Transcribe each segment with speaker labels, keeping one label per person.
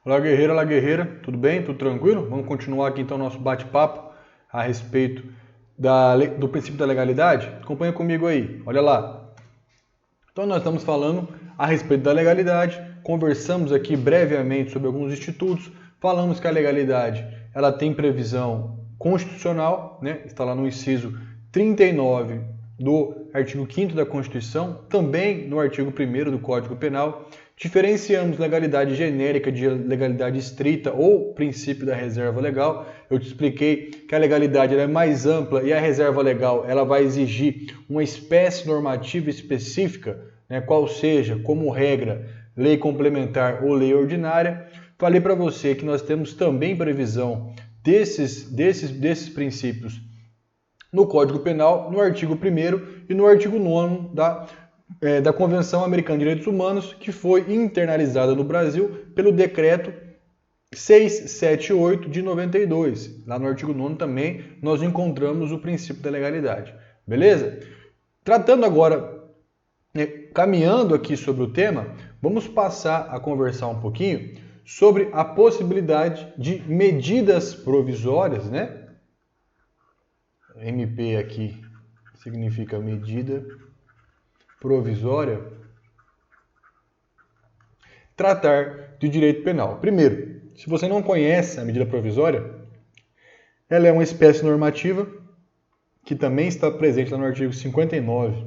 Speaker 1: Olá guerreira, tudo bem? Tudo tranquilo? Vamos continuar aqui então nosso bate-papo a respeito do princípio da legalidade? Acompanha comigo aí, olha lá. Então nós estamos falando a respeito da legalidade, conversamos aqui brevemente sobre alguns institutos, falamos que a legalidade ela tem previsão constitucional, né? Está lá no inciso 39 do artigo 5º da Constituição, também no artigo 1º do Código Penal. Diferenciamos legalidade genérica de legalidade estrita ou princípio da reserva legal. Eu te expliquei que a legalidade ela é mais ampla e a reserva legal ela vai exigir uma espécie normativa específica, né, qual seja, como regra, lei complementar ou lei ordinária. Falei para você que nós temos também previsão desses princípios no Código Penal, no artigo 1º e no artigo 9º da Convenção Americana de Direitos Humanos, que foi internalizada no Brasil pelo Decreto 678 de 92. Lá no artigo 9º também nós encontramos o princípio da legalidade. Beleza? Tratando agora, caminhando aqui sobre o tema, vamos passar a conversar um pouquinho sobre a possibilidade de medidas provisórias, né? MP aqui significa medida provisória, tratar de direito penal. Primeiro, se você não conhece a medida provisória, ela é uma espécie normativa que também está presente lá no artigo 59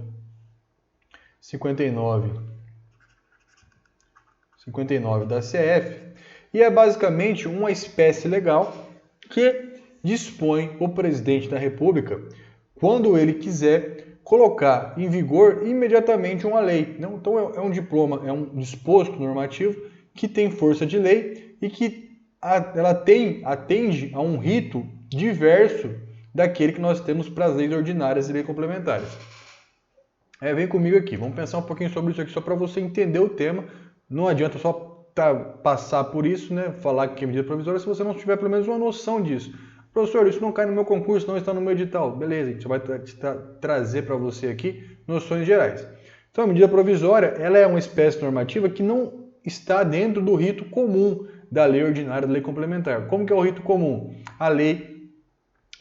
Speaker 1: da CF, e é basicamente uma espécie legal que dispõe o presidente da República, quando ele quiser, colocar em vigor imediatamente uma lei. Então é um diploma, é um disposto normativo que tem força de lei e que ela atende a um rito diverso daquele que nós temos para as leis ordinárias e leis complementares. Vem comigo aqui, vamos pensar um pouquinho sobre isso aqui só para você entender o tema. Não adianta só passar por isso, né, falar que é medida provisória se você não tiver pelo menos uma noção disso. Professor, isso não cai no meu concurso, não está no meu edital. Beleza, a gente vai trazer para você aqui noções gerais. Então, a medida provisória ela é uma espécie normativa que não está dentro do rito comum da lei ordinária, da lei complementar. Como que é o rito comum? A lei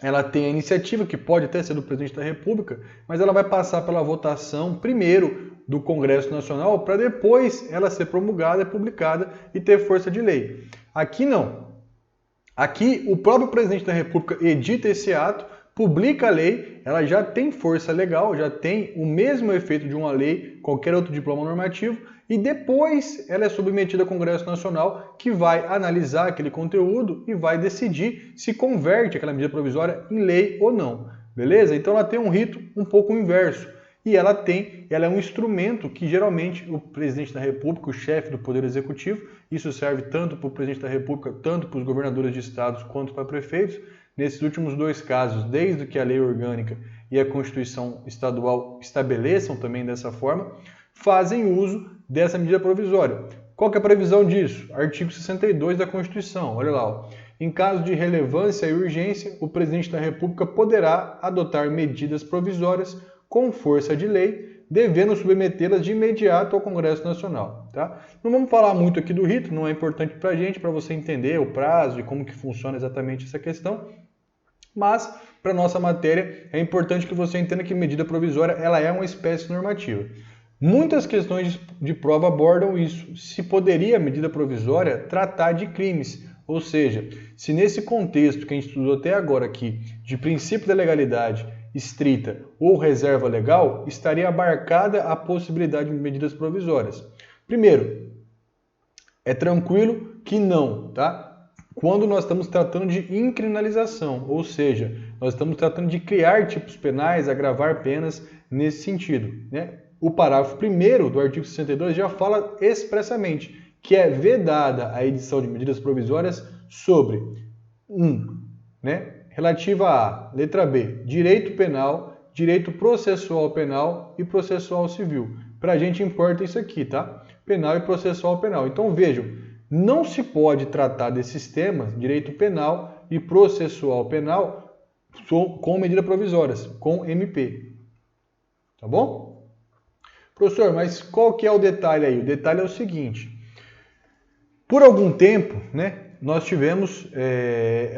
Speaker 1: ela tem a iniciativa, que pode até ser do presidente da República, mas ela vai passar pela votação primeiro do Congresso Nacional para depois ela ser promulgada, publicada e ter força de lei. Aqui não. Aqui, o próprio presidente da República edita esse ato, publica a lei, ela já tem força legal, já tem o mesmo efeito de uma lei, qualquer outro diploma normativo, e depois ela é submetida ao Congresso Nacional, que vai analisar aquele conteúdo e vai decidir se converte aquela medida provisória em lei ou não. Beleza? Então ela tem um rito um pouco inverso. E ela é um instrumento que geralmente o presidente da República, o chefe do Poder Executivo, isso serve tanto para o presidente da República, tanto para os governadores de estados quanto para prefeitos. Nesses últimos dois casos, desde que a lei orgânica e a Constituição estadual estabeleçam também dessa forma, fazem uso dessa medida provisória. Qual que é a previsão disso? Artigo 62 da Constituição, olha lá. Ó. Em caso de relevância e urgência, o presidente da República poderá adotar medidas provisórias com força de lei, devendo submetê-las de imediato ao Congresso Nacional. Tá? Não vamos falar muito aqui do rito, não é importante para a gente, para você entender o prazo e como que funciona exatamente essa questão, mas para a nossa matéria é importante que você entenda que medida provisória ela é uma espécie normativa. Muitas questões de prova abordam isso, se poderia a medida provisória tratar de crimes, ou seja, se nesse contexto que a gente estudou até agora aqui, de princípio da legalidade, estrita ou reserva legal, estaria abarcada a possibilidade de medidas provisórias. Primeiro, é tranquilo que não, tá? Quando nós estamos tratando de incriminalização, ou seja, nós estamos tratando de criar tipos penais, agravar penas nesse sentido, né? O parágrafo 1º do artigo 62 já fala expressamente que é vedada a edição de medidas provisórias sobre né? Relativa a, letra B, direito penal, direito processual penal e processual civil. Para a gente importa isso aqui, tá? Penal e processual penal. Então vejam, não se pode tratar desses temas, direito penal e processual penal, com medidas provisórias, com MP. Tá bom? Professor, mas qual que é o detalhe aí? O detalhe é o seguinte. Por algum tempo, né, nós tivemos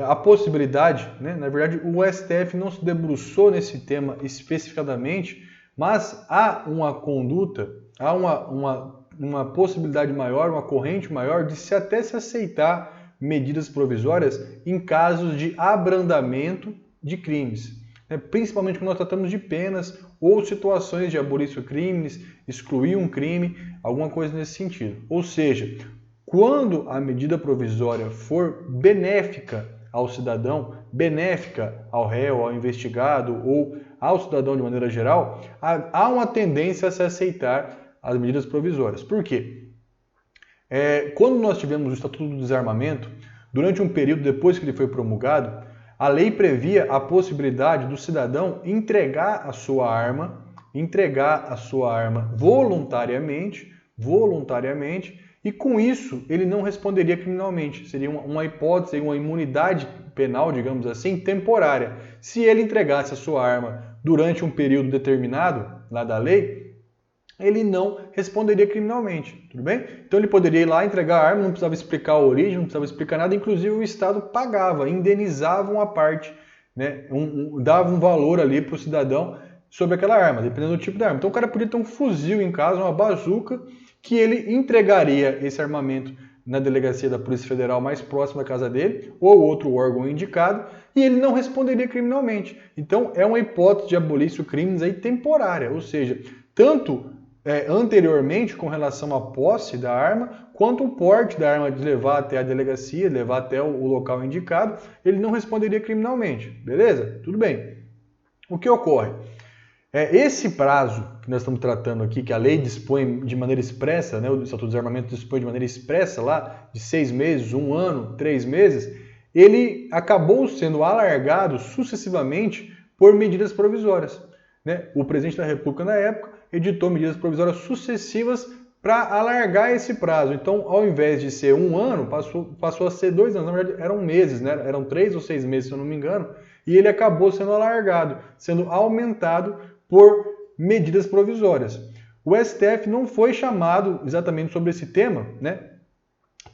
Speaker 1: a possibilidade, né, na verdade o STF não se debruçou nesse tema especificadamente, mas há uma conduta, há uma possibilidade maior, uma corrente maior de até se aceitar medidas provisórias em casos de abrandamento de crimes. Principalmente quando nós tratamos de penas ou situações de abolir crimes, excluir um crime, alguma coisa nesse sentido. Ou seja, quando a medida provisória for benéfica ao cidadão, benéfica ao réu, ao investigado ou ao cidadão de maneira geral, há uma tendência a se aceitar as medidas provisórias. Por quê? Quando nós tivemos o Estatuto do Desarmamento, durante um período depois que ele foi promulgado, a lei previa a possibilidade do cidadão entregar a sua arma voluntariamente, e com isso ele não responderia criminalmente. Seria uma hipótese, uma imunidade penal, digamos assim, temporária. Se ele entregasse a sua arma durante um período determinado lá da lei, ele não responderia criminalmente, tudo bem? Então ele poderia ir lá entregar a arma, não precisava explicar a origem, não precisava explicar nada, inclusive o Estado pagava, indenizava uma parte, né, dava um valor ali para o cidadão sobre aquela arma, dependendo do tipo da arma. Então o cara podia ter um fuzil em casa, uma bazuca, que ele entregaria esse armamento na delegacia da Polícia Federal mais próxima da casa dele, ou outro órgão indicado, e ele não responderia criminalmente. Então é uma hipótese de abolício crimes aí temporária, ou seja, tanto anteriormente com relação à posse da arma, quanto o porte da arma de levar até a delegacia, levar até o local indicado, ele não responderia criminalmente, beleza? Tudo bem. O que ocorre? Esse prazo que nós estamos tratando aqui, que a lei dispõe de maneira expressa, né, o Estatuto do Desarmamento dispõe de maneira expressa lá, de 6 meses, 1 ano, 3 meses, ele acabou sendo alargado sucessivamente por medidas provisórias. Né? O presidente da República, na época, editou medidas provisórias sucessivas para alargar esse prazo. Então, ao invés de ser 1 ano, passou a ser 2 anos. Na verdade, eram meses, né? Eram 3 ou 6 meses, se eu não me engano, e ele acabou sendo alargado, sendo aumentado por medidas provisórias. O STF não foi chamado exatamente sobre esse tema, né,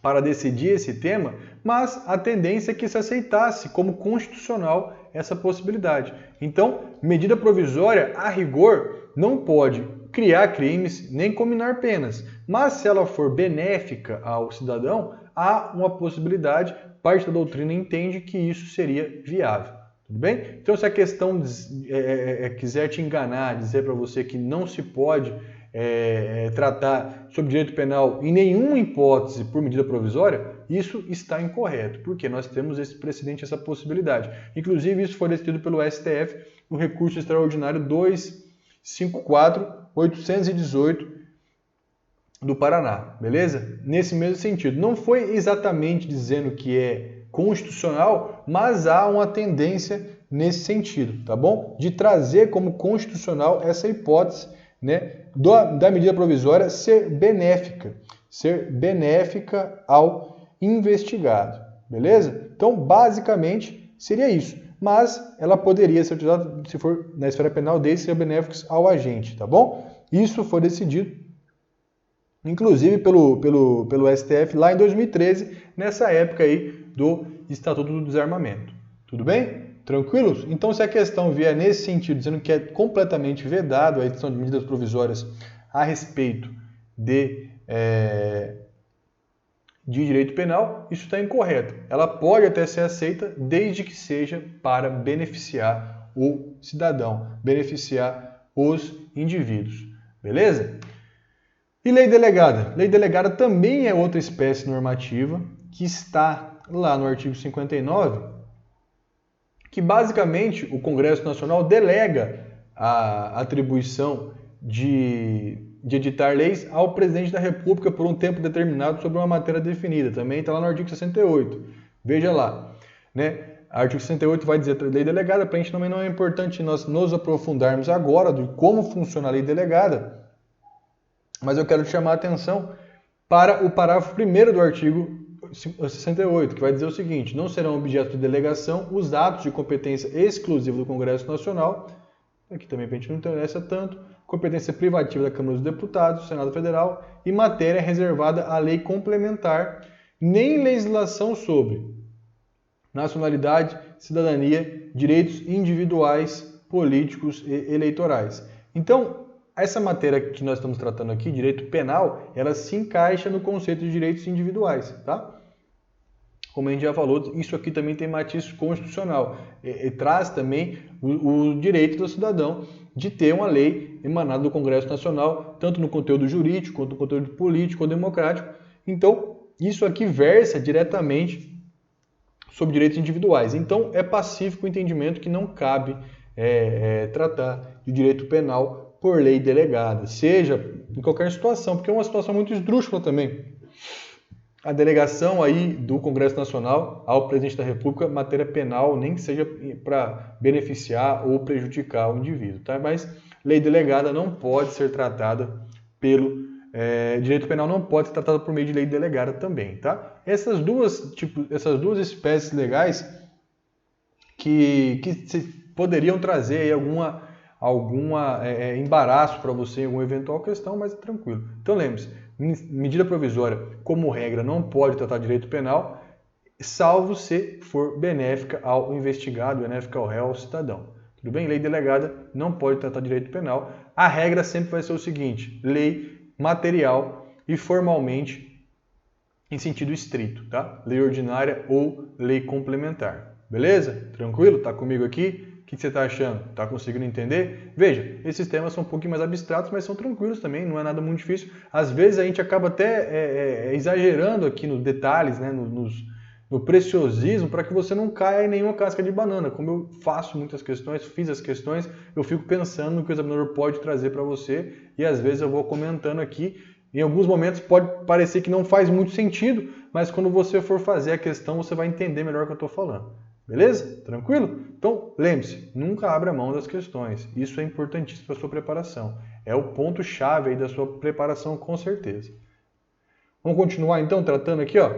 Speaker 1: para decidir esse tema, mas a tendência é que se aceitasse como constitucional essa possibilidade. Então, medida provisória, a rigor, não pode criar crimes nem combinar penas, mas se ela for benéfica ao cidadão, há uma possibilidade, parte da doutrina entende que isso seria viável. Tudo bem? Então, se a questão quiser te enganar, dizer para você que não se pode tratar sobre direito penal em nenhuma hipótese por medida provisória, isso está incorreto, porque nós temos esse precedente, essa possibilidade. Inclusive, isso foi decidido pelo STF no recurso extraordinário 254-818 do Paraná, beleza? Nesse mesmo sentido. Não foi exatamente dizendo que é constitucional, mas há uma tendência nesse sentido, tá bom? De trazer como constitucional essa hipótese, né, da medida provisória ser benéfica ao investigado, beleza? Então, basicamente, seria isso. Mas ela poderia ser utilizada, se for na esfera penal, desde ser benéfica ao agente, tá bom? Isso foi decidido, inclusive pelo STF lá em 2013, nessa época aí do Estatuto do Desarmamento. Tudo bem? Tranquilos? Então, se a questão vier nesse sentido, dizendo que é completamente vedado a edição de medidas provisórias a respeito de direito penal, isso está incorreto. Ela pode até ser aceita desde que seja para beneficiar o cidadão, beneficiar os indivíduos. Beleza? E lei delegada? Lei delegada também é outra espécie normativa que está lá no artigo 59, que basicamente o Congresso Nacional delega a atribuição de editar leis ao presidente da República por um tempo determinado sobre uma matéria definida. Também está lá no artigo 68. Veja lá. Né? O artigo 68 vai dizer lei delegada, para a gente também não é importante nós nos aprofundarmos agora de como funciona a lei delegada, mas eu quero chamar a atenção para o parágrafo 1º do artigo 68, que vai dizer o seguinte: não serão objeto de delegação os atos de competência exclusiva do Congresso Nacional, aqui também a gente não interessa tanto, competência privativa da Câmara dos Deputados, Senado Federal e matéria reservada à lei complementar, nem legislação sobre nacionalidade, cidadania, direitos individuais, políticos e eleitorais. Então, essa matéria que nós estamos tratando aqui, direito penal, ela se encaixa no conceito de direitos individuais, tá? Como a gente já falou, isso aqui também tem matiz constitucional e traz também o direito do cidadão de ter uma lei emanada do Congresso Nacional, tanto no conteúdo jurídico, quanto no conteúdo político ou democrático. Então, isso aqui versa diretamente sobre direitos individuais. Então, é pacífico o entendimento que não cabe tratar de direito penal por lei delegada, seja em qualquer situação, porque é uma situação muito esdrúxula também. A delegação aí do Congresso Nacional ao presidente da República, matéria penal, nem que seja para beneficiar ou prejudicar o indivíduo, tá? Mas lei delegada não pode ser tratada pelo direito penal, não pode ser tratado por meio de lei delegada também, tá? Essas duas espécies legais que poderiam trazer aí alguma embaraço para você em alguma eventual questão, mas é tranquilo. Então lembre-se, medida provisória, como regra, não pode tratar direito penal, salvo se for benéfica ao investigado, benéfica ao réu, ao cidadão. Tudo bem? Lei delegada não pode tratar direito penal. A regra sempre vai ser o seguinte: lei material e formalmente em sentido estrito, tá? Lei ordinária ou lei complementar. Beleza? Tranquilo? Tá comigo aqui? O que você está achando? Está conseguindo entender? Veja, esses temas são um pouquinho mais abstratos, mas são tranquilos também, não é nada muito difícil. Às vezes a gente acaba até exagerando aqui nos detalhes, né, no preciosismo, para que você não caia em nenhuma casca de banana. Como eu faço muitas questões, fiz as questões, eu fico pensando no que o examinador pode trazer para você e às vezes eu vou comentando aqui. Em alguns momentos pode parecer que não faz muito sentido, mas quando você for fazer a questão, você vai entender melhor o que eu estou falando. Beleza? Tranquilo? Então, lembre-se, nunca abra mão das questões. Isso é importantíssimo para a sua preparação. É o ponto-chave aí da sua preparação, com certeza. Vamos continuar, então, tratando aqui, ó.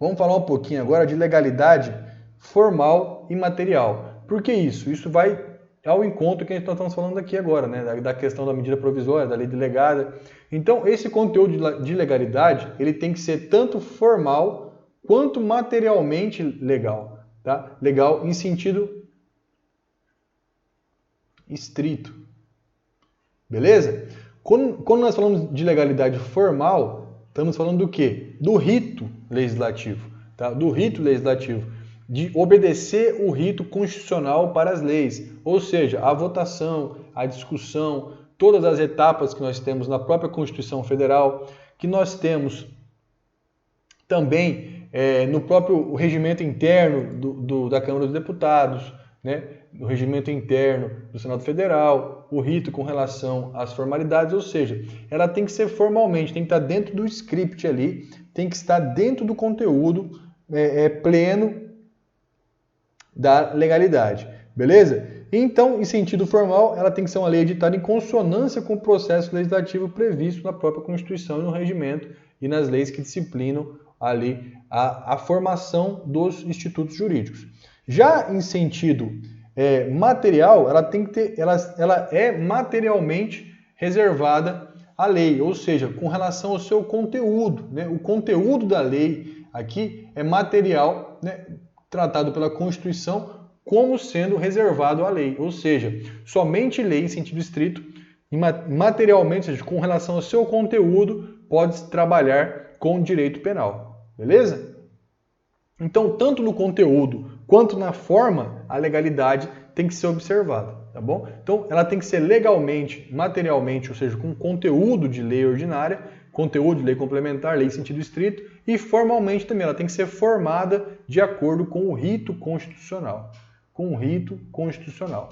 Speaker 1: Vamos falar um pouquinho agora de legalidade formal e material. Por que isso? Isso vai ao encontro que nós estamos falando aqui agora, né? Da questão da medida provisória, da lei delegada. Então, esse conteúdo de legalidade, ele tem que ser tanto formal quanto materialmente legal. Tá? Legal em sentido estrito. Beleza? Quando nós falamos de legalidade formal, estamos falando do quê? Do rito legislativo. Tá? Do rito legislativo. De obedecer o rito constitucional para as leis. Ou seja, a votação, a discussão, todas as etapas que nós temos na própria Constituição Federal, que nós temos também no próprio regimento interno da Câmara dos Deputados, né? No regimento interno do Senado Federal, o rito com relação às formalidades, ou seja, ela tem que ser formalmente, tem que estar dentro do script ali, tem que estar dentro do conteúdo pleno da legalidade, beleza? Então, em sentido formal, ela tem que ser uma lei editada em consonância com o processo legislativo previsto na própria Constituição e no regimento e nas leis que disciplinam ali a formação dos institutos jurídicos. Já em sentido material, ela tem que ter, ela é materialmente reservada à lei, ou seja, com relação ao seu conteúdo, né? O conteúdo da lei aqui é material, né? Tratado pela Constituição como sendo reservado à lei, ou seja, somente lei em sentido estrito, materialmente, ou seja, com relação ao seu conteúdo, pode trabalhar com direito penal. Beleza? Então, tanto no conteúdo quanto na forma, a legalidade tem que ser observada, tá bom? Então, ela tem que ser legalmente, materialmente, ou seja, com conteúdo de lei ordinária, conteúdo de lei complementar, lei em sentido estrito, e formalmente também, ela tem que ser formada de acordo com o rito constitucional. Com o rito constitucional.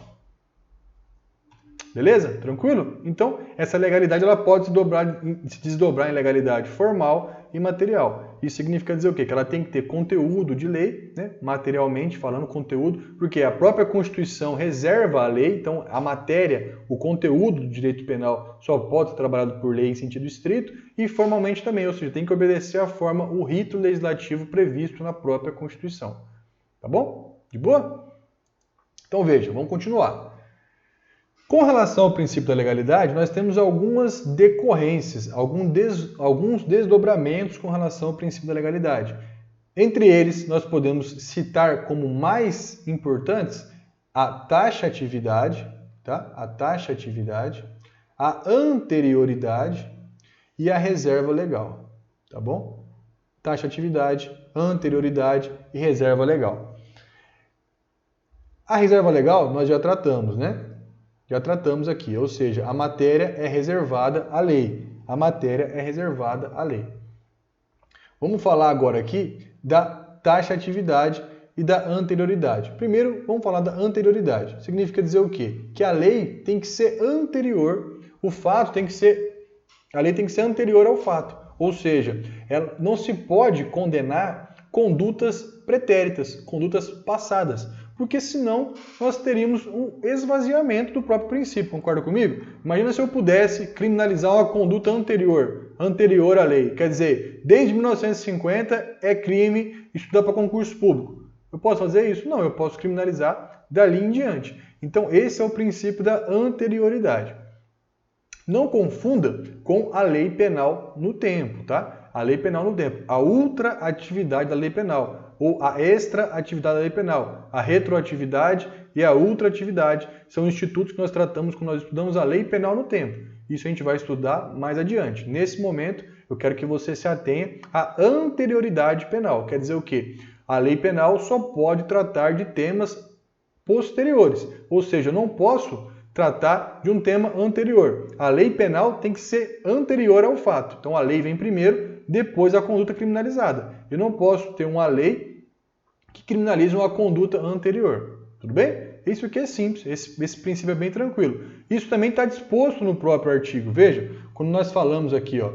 Speaker 1: Beleza? Tranquilo? Então, essa legalidade ela pode se desdobrar em legalidade formal imaterial. Isso significa dizer o quê? Que ela tem que ter conteúdo de lei, né? Materialmente falando, conteúdo, porque a própria Constituição reserva a lei, então a matéria, o conteúdo do direito penal só pode ser trabalhado por lei em sentido estrito e formalmente também, ou seja, tem que obedecer à forma, o rito legislativo previsto na própria Constituição. Tá bom? De boa? Então veja, vamos continuar. Com relação ao princípio da legalidade, nós temos algumas decorrências, alguns desdobramentos com relação ao princípio da legalidade. Entre eles, nós podemos citar como mais importantes a taxatividade, tá? A taxatividade, a anterioridade e a reserva legal, tá bom? Taxatividade, anterioridade e reserva legal. A reserva legal nós já tratamos, né? Já tratamos aqui, ou seja, a matéria é reservada à lei. A matéria é reservada à lei. Vamos falar agora aqui da taxatividade e da anterioridade. Primeiro, vamos falar da anterioridade. Significa dizer o quê? Que a lei tem que ser anterior, o fato tem que ser... A lei tem que ser anterior ao fato. Ou seja, ela não se pode condenar condutas pretéritas, condutas passadas. Porque senão nós teríamos um esvaziamento do próprio princípio, concorda comigo? Imagina se eu pudesse criminalizar uma conduta anterior à lei. Quer dizer, desde 1950 é crime estudar para concurso público. Eu posso fazer isso? Não, eu posso criminalizar dali em diante. Então esse é o princípio da anterioridade. Não confunda com a lei penal no tempo, tá? A lei penal no tempo. A ultraatividade da lei penal. Ou a extraatividade da lei penal. A retroatividade e a ultraatividade são institutos que nós tratamos quando nós estudamos a lei penal no tempo. Isso a gente vai estudar mais adiante. Nesse momento, eu quero que você se atenha à anterioridade penal. Quer dizer o quê? A lei penal só pode tratar de temas posteriores. Ou seja, eu não posso tratar de um tema anterior. A lei penal tem que ser anterior ao fato. Então a lei vem primeiro, depois a conduta criminalizada. Eu não posso ter uma lei que criminalize uma conduta anterior. Tudo bem? Isso aqui é simples, esse princípio é bem tranquilo. Isso também está disposto no próprio artigo. Veja, quando nós falamos aqui, ó,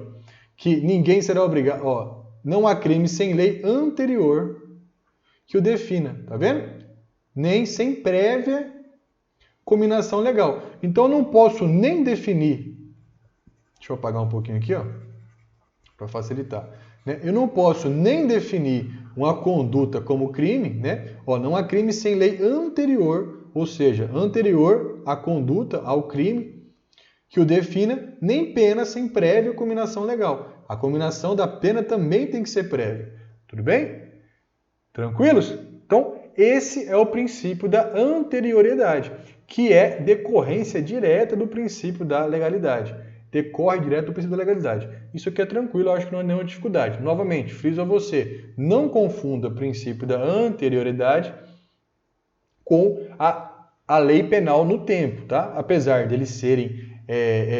Speaker 1: que ninguém será obrigado, ó, não há crime sem lei anterior que o defina, tá vendo? Nem sem prévia cominação legal. Então eu não posso nem definir, deixa eu apagar um pouquinho aqui, ó, para facilitar. Né? Eu não posso nem definir uma conduta como crime, né? Ó, não há crime sem lei anterior, ou seja, anterior à conduta, ao crime, que o defina, nem pena sem prévia cominação legal. A cominação da pena também tem que ser prévia. Tudo bem? Tranquilos? Então, esse é o princípio da anterioriedade, que é decorrência direta do princípio da legalidade. Decorre direto do princípio da legalidade. Isso aqui é tranquilo, eu acho que não é nenhuma dificuldade. Novamente, friso a você, não confunda o princípio da anterioridade com a lei penal no tempo, tá? Apesar deles serem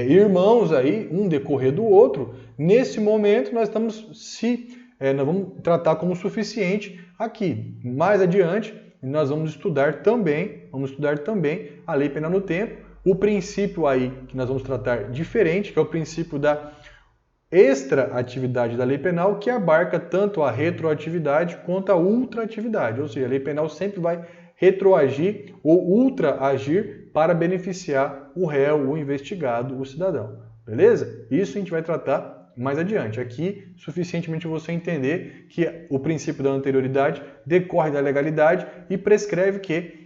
Speaker 1: irmãos aí, um decorrer do outro, nesse momento nós vamos tratar como suficiente aqui. Mais adiante, nós vamos estudar também a lei penal no tempo, o princípio aí que nós vamos tratar diferente, que é o princípio da extraatividade da lei penal, que abarca tanto a retroatividade quanto a ultraatividade. Ou seja, a lei penal sempre vai retroagir ou ultraagir para beneficiar o réu, o investigado, o cidadão. Beleza? Isso a gente vai tratar mais adiante. Aqui, suficientemente você entender que o princípio da anterioridade decorre da legalidade e prescreve que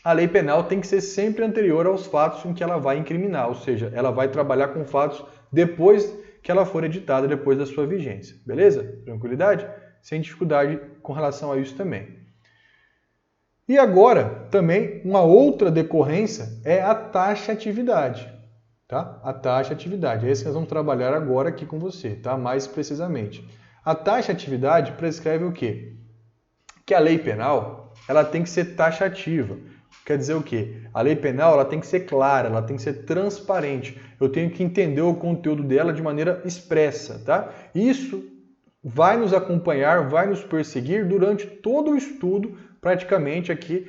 Speaker 1: a lei penal tem que ser sempre anterior aos fatos em que ela vai incriminar, ou seja, ela vai trabalhar com fatos depois que ela for editada, depois da sua vigência. Beleza? Tranquilidade? Sem dificuldade com relação a isso também. E agora, também, uma outra decorrência é a taxatividade. Tá? A taxatividade. É esse que nós vamos trabalhar agora aqui com você, tá? Mais precisamente. A taxatividade prescreve o quê? Que a lei penal ela tem que ser taxativa. Quer dizer o quê? A lei penal ela tem que ser clara, ela tem que ser transparente. Eu tenho que entender o conteúdo dela de maneira expressa, tá? Isso vai nos acompanhar, vai nos perseguir durante todo o estudo praticamente aqui,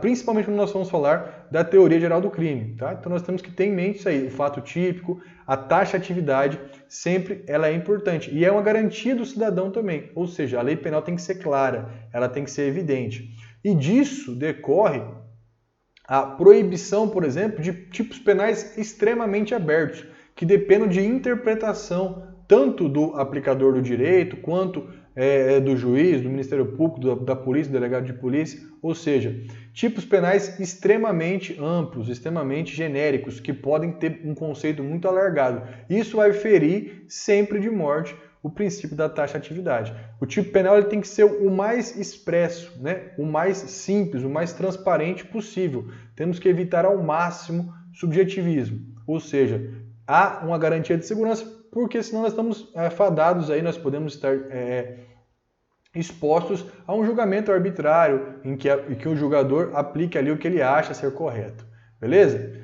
Speaker 1: principalmente quando nós vamos falar da teoria geral do crime. Tá? Então nós temos que ter em mente isso aí, o fato típico, a taxatividade, sempre ela é importante. E é uma garantia do cidadão também, ou seja, a lei penal tem que ser clara, ela tem que ser evidente. E disso decorre a proibição, por exemplo, de tipos penais extremamente abertos, que dependem de interpretação tanto do aplicador do direito, quanto do juiz, do Ministério Público, da polícia, do delegado de polícia, ou seja, tipos penais extremamente amplos, extremamente genéricos, que podem ter um conceito muito alargado. Isso vai ferir sempre de morte o princípio da taxatividade. O tipo penal ele tem que ser o mais expresso, né? O mais simples, o mais transparente possível. Temos que evitar ao máximo subjetivismo, ou seja, há uma garantia de segurança, porque senão nós estamos fadados aí, nós podemos estar expostos a um julgamento arbitrário em que o julgador aplique ali o que ele acha ser correto. Beleza?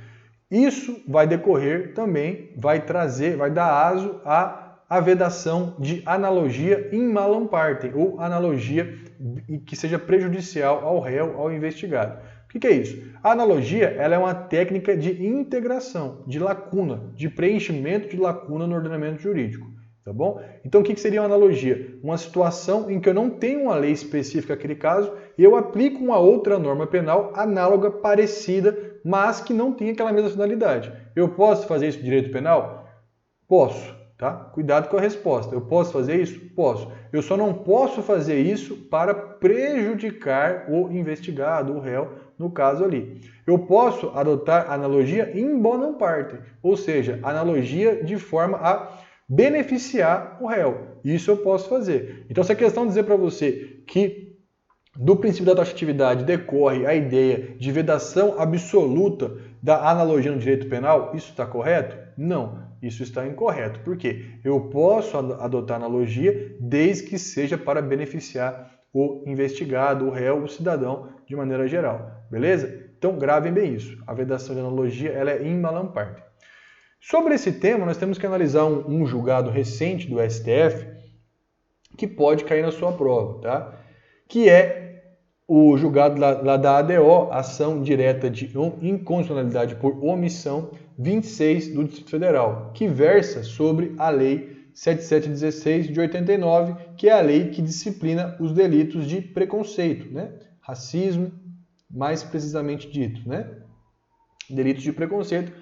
Speaker 1: Isso vai decorrer também, vai dar aso à vedação de analogia in malam partem, ou analogia que seja prejudicial ao réu, ao investigado. O que é isso? A analogia ela é uma técnica de integração, de lacuna, de preenchimento de lacuna no ordenamento jurídico. Tá bom? Então, o que seria uma analogia? Uma situação em que eu não tenho uma lei específica naquele caso e eu aplico uma outra norma penal análoga, parecida, mas que não tem aquela mesma finalidade. Eu posso fazer isso no direito penal? Posso. Tá? Cuidado com a resposta. Eu posso fazer isso? Posso. Eu só não posso fazer isso para prejudicar o investigado, o réu, no caso ali. Eu posso adotar analogia in bonum partem, ou seja, analogia de forma a beneficiar o réu. Isso eu posso fazer. Então, se a questão dizer para você que do princípio da taxatividade decorre a ideia de vedação absoluta da analogia no direito penal, isso está correto? Não, isso está incorreto. Por quê? Eu posso adotar analogia desde que seja para beneficiar o investigado, o réu, o cidadão, de maneira geral. Beleza? Então, gravem bem isso. A vedação de analogia ela é in malam partem. Sobre esse tema, nós temos que analisar um julgado recente do STF que pode cair na sua prova, tá? Que é o julgado lá da ADO, Ação Direta de Inconstitucionalidade por Omissão 26 do Distrito Federal, que versa sobre a Lei 7716 de 89, que é a lei que disciplina os delitos de preconceito, né? Racismo, mais precisamente dito, né? Delitos de preconceito,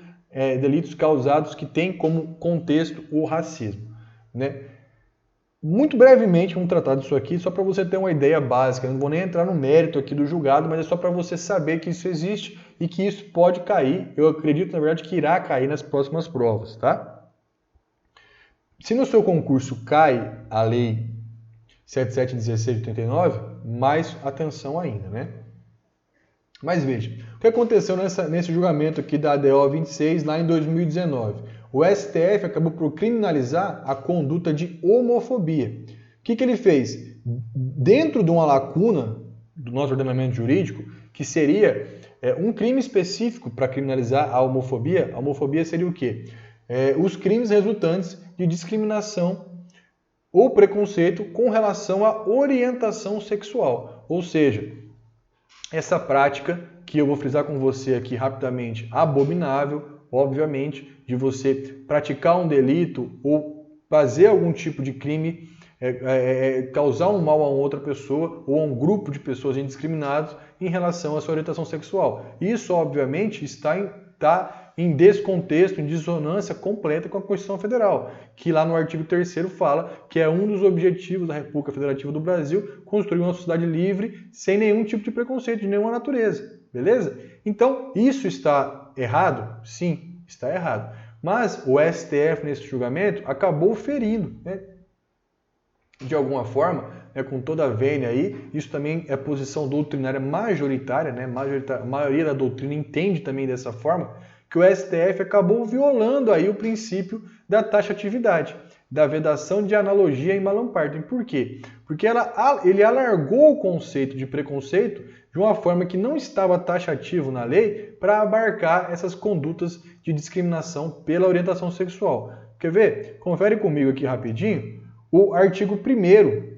Speaker 1: delitos causados que têm como contexto o racismo, né? Muito brevemente vamos tratar disso aqui, só para você ter uma ideia básica. Eu não vou nem entrar no mérito aqui do julgado, mas é só para você saber que isso existe e que isso pode cair. Eu acredito, na verdade, que irá cair nas próximas provas, tá? Se no seu concurso cai a lei 7716 de 89, mais atenção ainda, né? Mas veja, o que aconteceu nesse julgamento aqui da ADO 26 lá em 2019? O STF acabou por criminalizar a conduta de homofobia. O que ele fez? Dentro de uma lacuna do nosso ordenamento jurídico, que seria um crime específico para criminalizar a homofobia seria o quê? Os crimes resultantes de discriminação ou preconceito com relação à orientação sexual. Ou seja, essa prática que eu vou frisar com você aqui rapidamente, abominável, obviamente, de você praticar um delito ou fazer algum tipo de crime, causar um mal a outra pessoa ou a um grupo de pessoas indiscriminadas em relação à sua orientação sexual. Isso, obviamente, está em descontexto, em dissonância completa com a Constituição Federal, que lá no artigo 3º fala que é um dos objetivos da República Federativa do Brasil construir uma sociedade livre, sem nenhum tipo de preconceito, de nenhuma natureza. Beleza? Então, isso está errado? Sim, está errado. Mas o STF, nesse julgamento, acabou ferindo, né? De alguma forma, com toda a vênia aí, isso também é posição doutrinária majoritária, né? A maioria da doutrina entende também dessa forma, que o STF acabou violando aí o princípio da taxatividade, da vedação de analogia in malam partem. Por quê? Porque ele alargou o conceito de preconceito de uma forma que não estava taxativo na lei para abarcar essas condutas de discriminação pela orientação sexual. Quer ver? Confere comigo aqui rapidinho o artigo 1º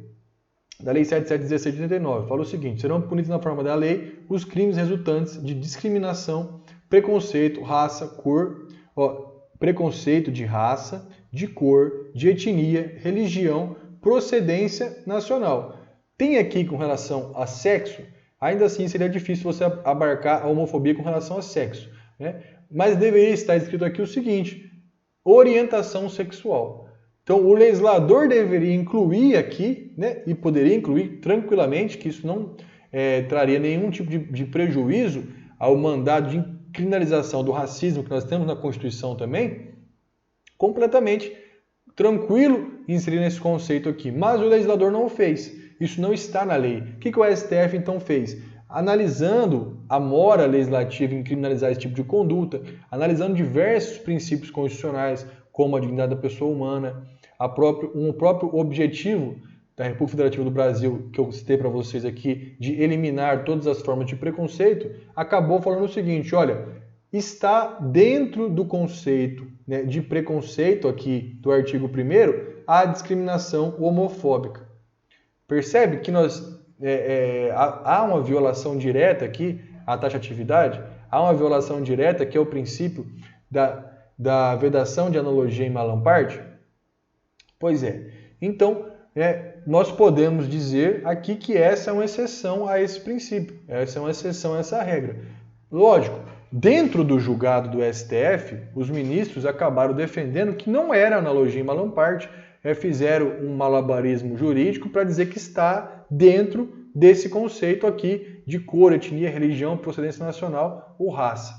Speaker 1: da Lei 7.716 de 89. Fala o seguinte: serão punidos na forma da lei os crimes resultantes de discriminação, preconceito, raça, cor, preconceito de raça, de cor, de etnia, religião, procedência nacional. Tem aqui com relação a sexo, ainda assim seria difícil você abarcar a homofobia com relação a sexo, né? Mas deveria estar escrito aqui o seguinte: orientação sexual. Então, o legislador deveria incluir aqui, né, e poderia incluir tranquilamente, que isso não traria nenhum tipo de prejuízo ao mandado de criminalização do racismo que nós temos na Constituição também, completamente tranquilo inserir nesse conceito aqui. Mas o legislador não o fez. Isso não está na lei. O que o STF então fez? Analisando a mora legislativa em criminalizar esse tipo de conduta, analisando diversos princípios constitucionais, como a dignidade da pessoa humana, o próprio objetivo da República Federativa do Brasil, que eu citei para vocês aqui, de eliminar todas as formas de preconceito, acabou falando o seguinte: olha, está dentro do conceito, né, de preconceito aqui do artigo 1º a discriminação homofóbica. Percebe que há uma violação direta aqui à taxatividade? Há uma violação direta que é o princípio da vedação de analogia em Malam parte? Pois é. Então, nós podemos dizer aqui que essa é uma exceção a esse princípio. Essa é uma exceção a essa regra. Lógico, dentro do julgado do STF, os ministros acabaram defendendo que não era analogia em Malam parte, fizeram um malabarismo jurídico para dizer que está dentro desse conceito aqui de cor, etnia, religião, procedência nacional ou raça.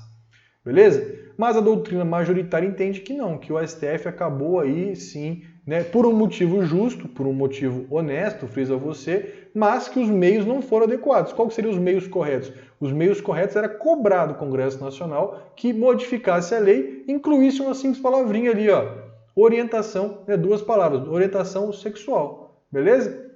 Speaker 1: Beleza? Mas a doutrina majoritária entende que não, que o STF acabou aí sim, né, por um motivo justo, por um motivo honesto, frisa você, mas que os meios não foram adequados. Quais seriam os meios corretos? Os meios corretos era cobrar do Congresso Nacional que modificasse a lei, incluísse uma simples palavrinha ali, ó, orientação, 2 palavras, orientação sexual, beleza?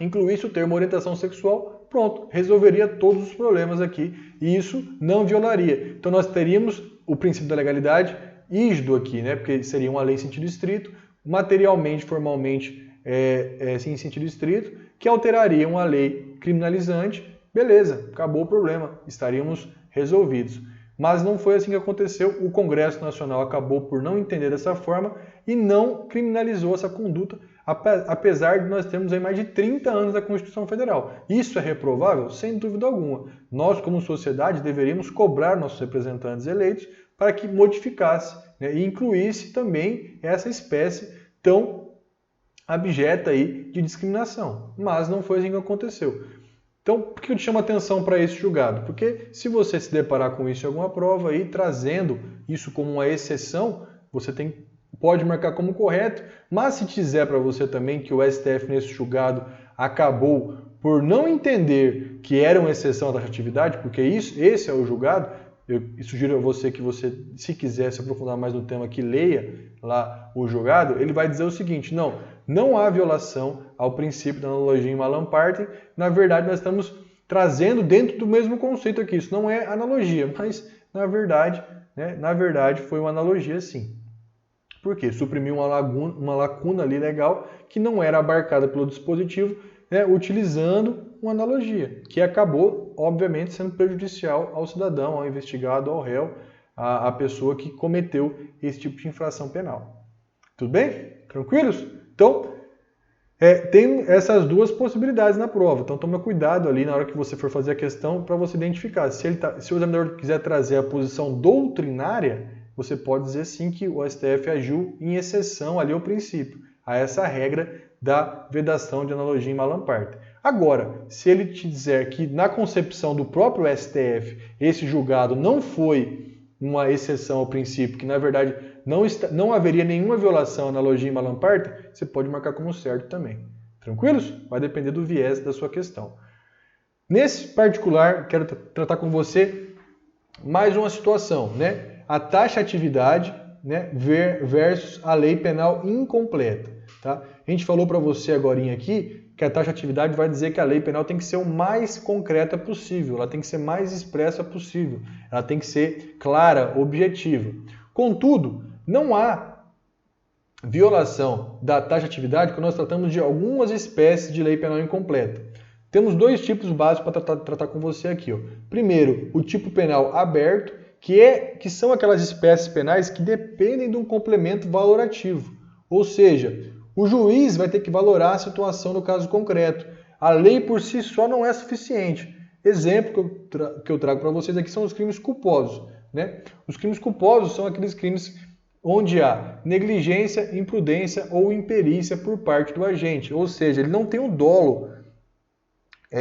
Speaker 1: Incluísse o termo orientação sexual, pronto, resolveria todos os problemas aqui e isso não violaria. Então nós teríamos o princípio da legalidade rígido aqui, né? Porque seria uma lei em sentido estrito, materialmente, formalmente, em sentido estrito, que alteraria uma lei criminalizante, beleza, acabou o problema, estaríamos resolvidos. Mas não foi assim que aconteceu, o Congresso Nacional acabou por não entender dessa forma e não criminalizou essa conduta, apesar de nós termos aí mais de 30 anos da Constituição Federal. Isso é reprovável? Sem dúvida alguma. Nós, como sociedade, deveríamos cobrar nossos representantes eleitos para que modificasse, né, e incluísse também essa espécie tão abjeta aí de discriminação. Mas não foi assim que aconteceu. Então, por que eu te chamo a atenção para esse julgado? Porque se você se deparar com isso em alguma prova aí, trazendo isso como uma exceção, você pode marcar como correto, mas se dizer para você também que o STF nesse julgado acabou por não entender que era uma exceção à taxatividade, porque esse é o julgado, eu sugiro a você que você, se quiser se aprofundar mais no tema, que leia lá o julgado, ele vai dizer o seguinte: não há violação ao princípio da analogia em Malam parte. Na verdade, nós estamos trazendo dentro do mesmo conceito aqui. Isso não é analogia, mas na verdade foi uma analogia sim. Por quê? Suprimiu uma lacuna ali legal que não era abarcada pelo dispositivo, né, utilizando uma analogia, que acabou, obviamente, sendo prejudicial ao cidadão, ao investigado, ao réu, à pessoa que cometeu esse tipo de infração penal. Tudo bem? Tranquilos? Então, tem essas duas possibilidades na prova. Então, tome cuidado ali na hora que você for fazer a questão para você identificar. Se o examinador quiser trazer a posição doutrinária, você pode dizer sim que o STF agiu em exceção ali ao princípio, a essa regra da vedação de analogia em Malam parte. Agora, se ele te dizer que na concepção do próprio STF esse julgado não foi uma exceção ao princípio, que na verdade não haveria nenhuma violação à analogia em Malam parte, você pode marcar como certo também. Tranquilos? Vai depender do viés da sua questão. Nesse particular, quero tratar com você mais uma situação, né? A taxatividade, né, versus a lei penal incompleta. Tá? A gente falou para você agorinha aqui que a taxatividade vai dizer que a lei penal tem que ser o mais concreta possível, ela tem que ser mais expressa possível, ela tem que ser clara, objetiva. Contudo, não há violação da taxatividade quando nós tratamos de algumas espécies de lei penal incompleta. Temos dois tipos básicos para tratar com você aqui. Ó. Primeiro, o tipo penal aberto, que são aquelas espécies penais que dependem de um complemento valorativo. Ou seja, o juiz vai ter que valorar a situação do caso concreto. A lei por si só não é suficiente. Exemplo que eu trago para vocês aqui são os crimes culposos. Né? Os crimes culposos são aqueles crimes onde há negligência, imprudência ou imperícia por parte do agente. Ou seja, ele não tem o dolo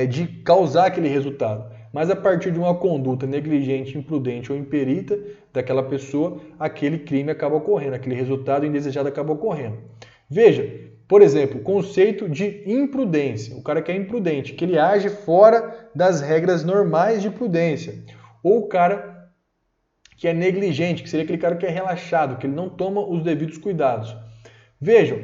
Speaker 1: de causar aquele resultado. Mas a partir de uma conduta negligente, imprudente ou imperita daquela pessoa, aquele crime acaba ocorrendo, aquele resultado indesejado acaba ocorrendo. Veja, por exemplo, o conceito de imprudência. O cara que é imprudente, que ele age fora das regras normais de prudência. Ou o cara que é negligente, que seria aquele cara que é relaxado, que ele não toma os devidos cuidados. Vejam,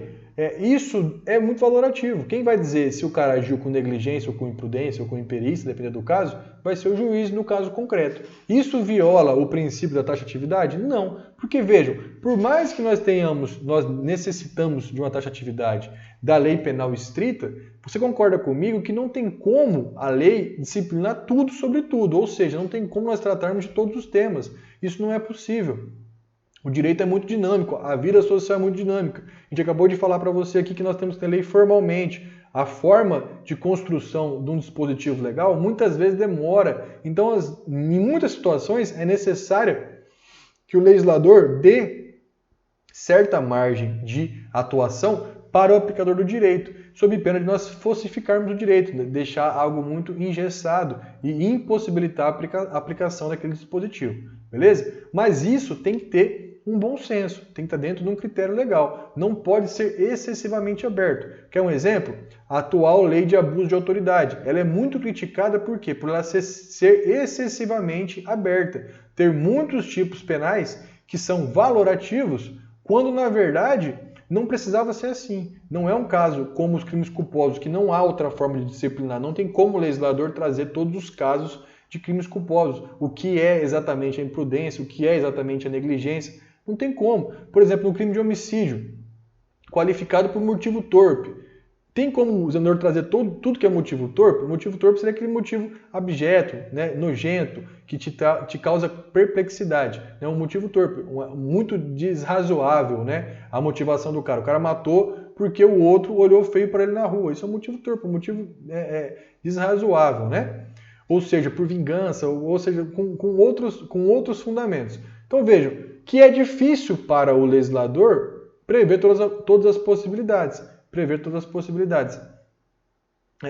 Speaker 1: isso é muito valorativo. Quem vai dizer se o cara agiu com negligência, ou com imprudência, ou com imperícia, dependendo do caso, vai ser o juiz no caso concreto. Isso viola o princípio da taxatividade? Não. Porque, vejam, por mais que nós necessitamos de uma taxatividade da lei penal estrita, você concorda comigo que não tem como a lei disciplinar tudo sobre tudo, ou seja, não tem como nós tratarmos de todos os temas. Isso não é possível. O direito é muito dinâmico, a vida social é muito dinâmica. A gente acabou de falar para você aqui que nós temos que ter lei formalmente. A forma de construção de um dispositivo legal muitas vezes demora. Então, em muitas situações, é necessário que o legislador dê certa margem de atuação para o aplicador do direito, sob pena de nós falsificarmos o direito, deixar algo muito engessado e impossibilitar a aplicação daquele dispositivo. Beleza? Mas isso tem que ter um bom senso, tem que estar dentro de um critério legal. Não pode ser excessivamente aberto. Quer um exemplo? A atual lei de abuso de autoridade. Ela é muito criticada por quê? Por ela ser excessivamente aberta. Ter muitos tipos penais que são valorativos, quando na verdade não precisava ser assim. Não é um caso como os crimes culposos, que não há outra forma de disciplinar. Não tem como o legislador trazer todos os casos de crimes culposos. O que é exatamente a imprudência, o que é exatamente a negligência. Não tem como. Por exemplo, no crime de homicídio, qualificado por motivo torpe. Tem como o examinador trazer tudo que é motivo torpe? O motivo torpe seria aquele motivo abjeto, né, nojento, que te causa perplexidade. É um motivo torpe, muito desrazoável, né, a motivação do cara. O cara matou porque o outro olhou feio para ele na rua. Isso é um motivo torpe, um motivo desrazoável, né? Ou seja, por vingança, ou seja, com outros fundamentos. Então vejam, que é difícil para o legislador prever todas as possibilidades.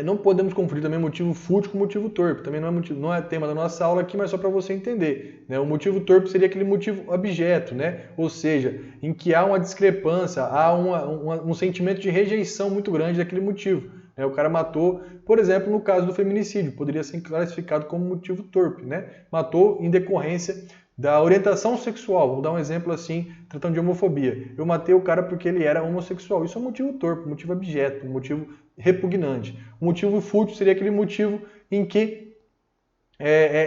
Speaker 1: Não podemos confundir também motivo fútil com motivo torpe. Também não é tema da nossa aula aqui, mas só para você entender. Né? O motivo torpe seria aquele motivo abjeto, né? Ou seja, em que há uma discrepância, há um sentimento de rejeição muito grande daquele motivo. Né? O cara matou, por exemplo, no caso do feminicídio, poderia ser classificado como motivo torpe. Né? Matou em decorrência da orientação sexual. Vou dar um exemplo assim, tratando de homofobia. Eu matei o cara porque ele era homossexual. Isso é um motivo torpe, um motivo abjeto, um motivo repugnante. O motivo fútil seria aquele motivo em que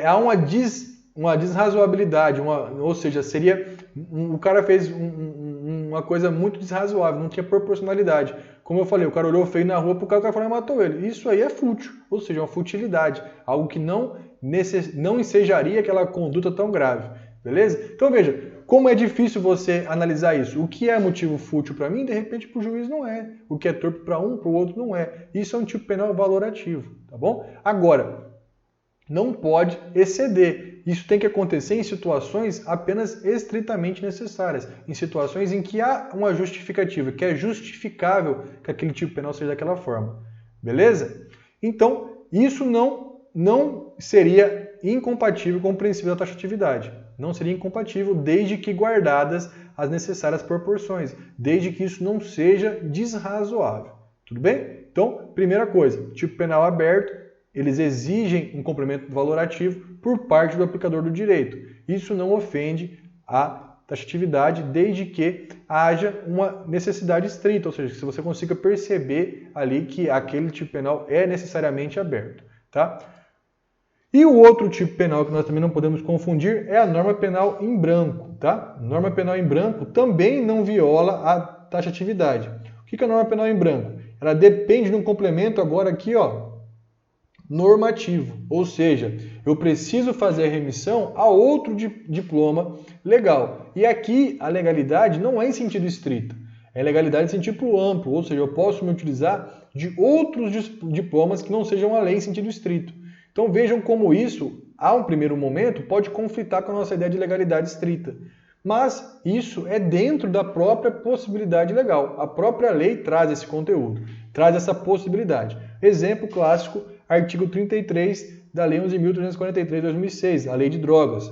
Speaker 1: há uma desrazoabilidade, ou seja, seria o cara fez uma coisa muito desrazoável, não tinha proporcionalidade. Como eu falei, o cara olhou feio na rua, o cara foi lá e matou ele. Isso aí é fútil, ou seja, uma futilidade, algo que não ensejaria aquela conduta tão grave, beleza? Então veja, como é difícil você analisar isso. O que é motivo fútil para mim, de repente para o juiz não é. O que é torpe para um, para o outro não é. Isso é um tipo penal valorativo, tá bom? Agora, não pode exceder. Isso tem que acontecer em situações apenas estritamente necessárias, em situações em que há uma justificativa, que é justificável que aquele tipo penal seja daquela forma, beleza? Então, isso não seria incompatível com o princípio da taxatividade. Não seria incompatível desde que guardadas as necessárias proporções, desde que isso não seja desrazoável. Tudo bem? Então, primeira coisa, tipo penal aberto, eles exigem um complemento valorativo por parte do aplicador do direito. Isso não ofende a taxatividade desde que haja uma necessidade estrita, ou seja, se você consiga perceber ali que aquele tipo penal é necessariamente aberto. Tá? E o outro tipo penal que nós também não podemos confundir é a norma penal em branco. Tá? Norma penal em branco também não viola a taxatividade. O que é a norma penal em branco? Ela depende de um complemento agora aqui, ó, normativo, ou seja, eu preciso fazer a remissão a outro diploma legal. E aqui a legalidade não é em sentido estrito, é legalidade em sentido amplo, ou seja, eu posso me utilizar de outros diplomas que não sejam a lei em sentido estrito. Então vejam como isso, a um primeiro momento, pode conflitar com a nossa ideia de legalidade estrita. Mas isso é dentro da própria possibilidade legal. A própria lei traz esse conteúdo, traz essa possibilidade. Exemplo clássico, artigo 33 da Lei 11.343 de 2006, a Lei de Drogas.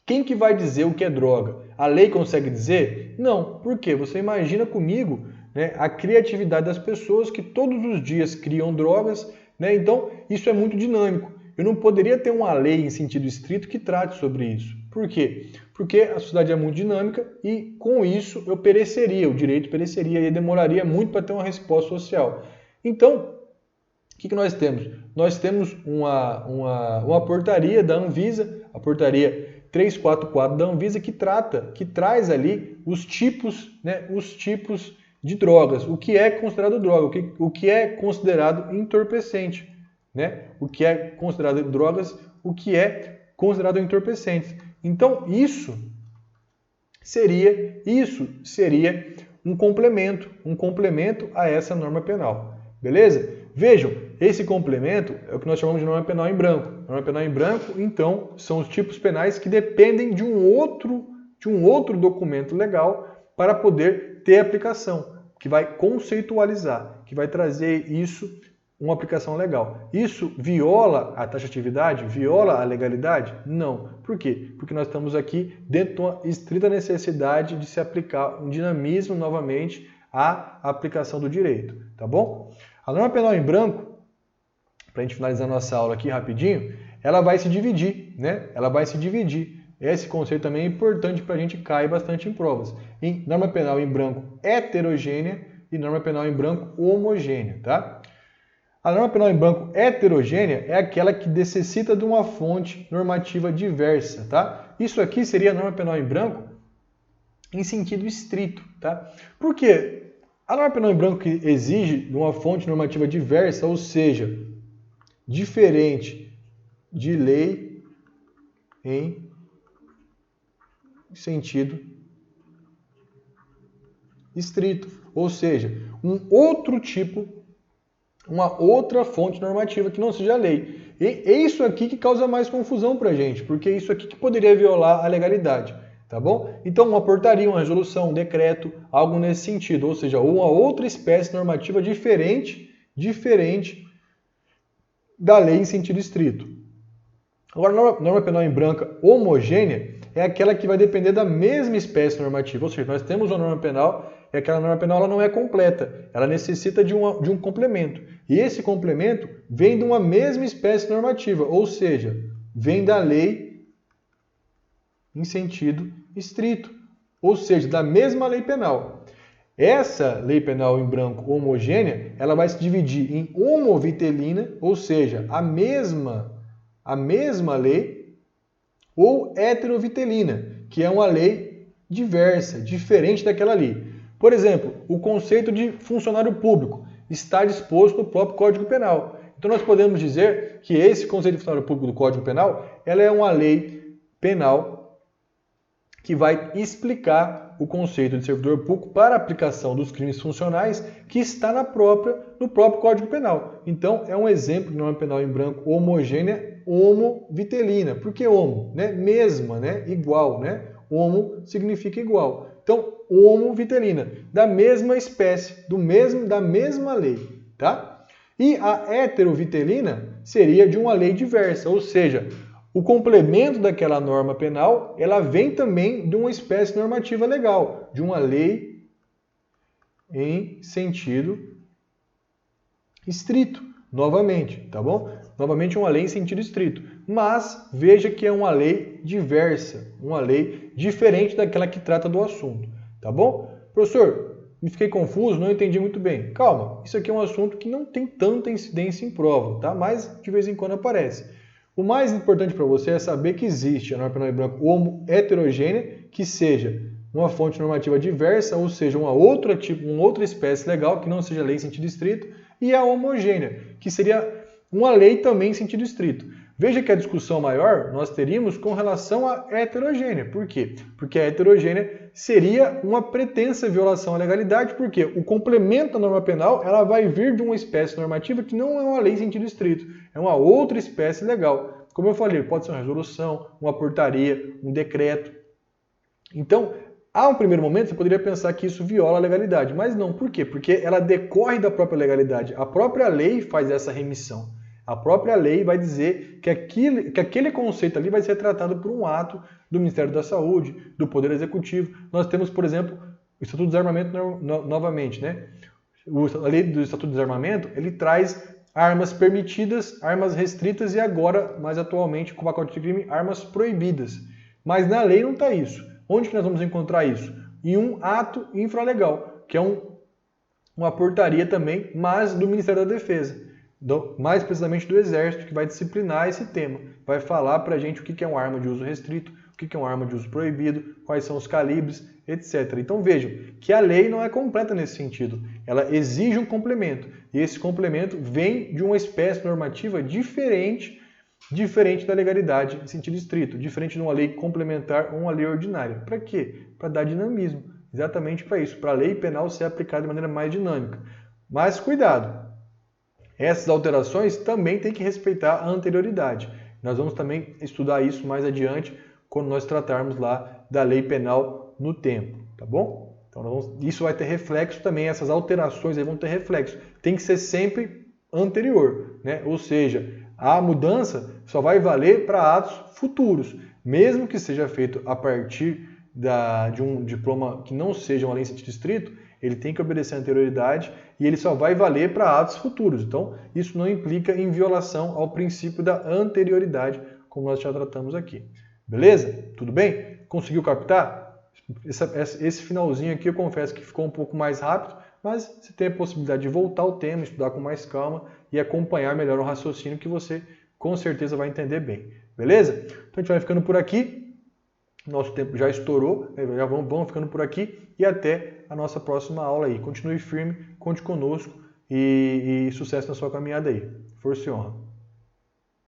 Speaker 1: Quem que vai dizer o que é droga? A lei consegue dizer? Não. Por quê? Você imagina comigo, né, a criatividade das pessoas que todos os dias criam drogas, né? Então isso é muito dinâmico. Eu não poderia ter uma lei em sentido estrito que trate sobre isso. Por quê? Porque a sociedade é muito dinâmica e com isso eu pereceria, o direito pereceria e demoraria muito para ter uma resposta social. Então, o que nós temos? Nós temos uma portaria da Anvisa, a portaria 344 da Anvisa, que traz ali os tipos, né, de drogas, o que é considerado droga, o que é considerado entorpecente, né? O que é considerado drogas, o que é considerado entorpecente. Então, isso seria um complemento a essa norma penal. Beleza? Vejam, esse complemento é o que nós chamamos de norma penal em branco. Norma penal em branco, então, são os tipos penais que dependem de um outro documento legal para poder ter aplicação, que vai conceitualizar, que vai trazer isso, uma aplicação legal. Isso viola a taxatividade? Viola a legalidade? Não. Por quê? Porque nós estamos aqui dentro de uma estrita necessidade de se aplicar um dinamismo novamente à aplicação do direito. Tá bom? A norma penal em branco, para a gente finalizar nossa aula aqui rapidinho, ela vai se dividir, né? Ela vai se dividir. Esse conceito também é importante para a gente cair bastante em provas. Em norma penal em branco heterogênea e norma penal em branco homogênea, tá? A norma penal em branco heterogênea é aquela que necessita de uma fonte normativa diversa, tá? Isso aqui seria a norma penal em branco em sentido estrito, tá? Por quê? A norma penal em branco que exige de uma fonte normativa diversa, ou seja, diferente de lei em sentido estrito, ou seja, uma outra fonte normativa que não seja a lei. E é isso aqui que causa mais confusão para a gente, porque é isso aqui que poderia violar a legalidade, tá bom? Então, uma portaria, uma resolução, um decreto, algo nesse sentido, ou seja, uma outra espécie normativa diferente da lei em sentido estrito. Agora, a norma penal em branca homogênea é aquela que vai depender da mesma espécie normativa, ou seja, nós temos uma norma penal e aquela norma penal ela não é completa, ela necessita de um complemento. E esse complemento vem de uma mesma espécie normativa, ou seja, vem da lei em sentido estrito, ou seja, da mesma lei penal. Essa lei penal em branco homogênea, ela vai se dividir em homovitelina, ou seja, a mesma lei, ou heterovitelina, que é uma lei diversa, diferente daquela ali. Por exemplo, o conceito de funcionário público está disposto no próprio Código Penal. Então nós podemos dizer que esse conceito de funcionário público do Código Penal, ela é uma lei penal que vai explicar o conceito de servidor público para a aplicação dos crimes funcionais que está no próprio Código Penal. Então é um exemplo de norma penal em branco homogênea, homovitelina. Por que homo? Né? Mesma, né? Igual, né? Homo significa igual. Então, homovitelina, da mesma espécie, da mesma lei, tá? E a heterovitelina seria de uma lei diversa, ou seja, o complemento daquela norma penal, ela vem também de uma espécie normativa legal, de uma lei em sentido estrito, novamente, tá bom? Novamente uma lei em sentido estrito, mas veja que é uma lei diversa, uma lei diferente daquela que trata do assunto, tá bom? Professor, me fiquei confuso, não entendi muito bem. Calma, isso aqui é um assunto que não tem tanta incidência em prova, tá? Mas de vez em quando aparece. O mais importante para você é saber que existe a norma penal em branco heterogênea, que seja uma fonte normativa diversa, ou seja, uma outra espécie legal que não seja lei em sentido estrito, e a homogênea, que seria uma lei também em sentido estrito. Veja que a discussão maior nós teríamos com relação à heterogênea. Por quê? Porque a heterogênea seria uma pretensa violação à legalidade, porque o complemento da norma penal ela vai vir de uma espécie normativa que não é uma lei em sentido estrito, é uma outra espécie legal. Como eu falei, pode ser uma resolução, uma portaria, um decreto. Então, a um primeiro momento, você poderia pensar que isso viola a legalidade, mas não. Por quê? Porque ela decorre da própria legalidade. A própria lei faz essa remissão. A própria lei vai dizer que aquele conceito ali vai ser tratado por um ato do Ministério da Saúde, do Poder Executivo. Nós temos, por exemplo, o Estatuto do Desarmamento novamente, né? A lei do Estatuto do Desarmamento, ele traz armas permitidas, armas restritas e agora, mais atualmente, com o pacote de crime, armas proibidas. Mas na lei não está isso. Onde que nós vamos encontrar isso? Em um ato infralegal, que é uma portaria também, mas do Ministério da Defesa. Mais precisamente do Exército, que vai disciplinar esse tema. Vai falar para a gente o que é uma arma de uso restrito, o que é uma arma de uso proibido, quais são os calibres, etc. Então vejam que a lei não é completa nesse sentido. Ela exige um complemento. E esse complemento vem de uma espécie normativa diferente da legalidade em sentido estrito, diferente de uma lei complementar ou uma lei ordinária. Para quê? Para dar dinamismo. Exatamente para isso, para a lei penal ser aplicada de maneira mais dinâmica. Mas cuidado! Essas alterações também têm que respeitar a anterioridade. Nós vamos também estudar isso mais adiante quando nós tratarmos lá da lei penal no tempo, tá bom? Então isso vai ter reflexo também, essas alterações aí vão ter reflexo. Tem que ser sempre anterior, né? Ou seja, a mudança só vai valer para atos futuros, mesmo que seja feito a partir de um diploma que não seja uma lei em sentido estrito, ele tem que obedecer a anterioridade e ele só vai valer para atos futuros. Então, isso não implica em violação ao princípio da anterioridade, como nós já tratamos aqui. Beleza? Tudo bem? Conseguiu captar? Esse finalzinho aqui eu confesso que ficou um pouco mais rápido, mas você tem a possibilidade de voltar ao tema, estudar com mais calma e acompanhar melhor o raciocínio que você com certeza vai entender bem. Beleza? Então a gente vai ficando por aqui. Nosso tempo já estourou, já vamos ficando por aqui e até a nossa próxima aula aí. Continue firme, conte conosco e sucesso na sua caminhada aí. Força e honra.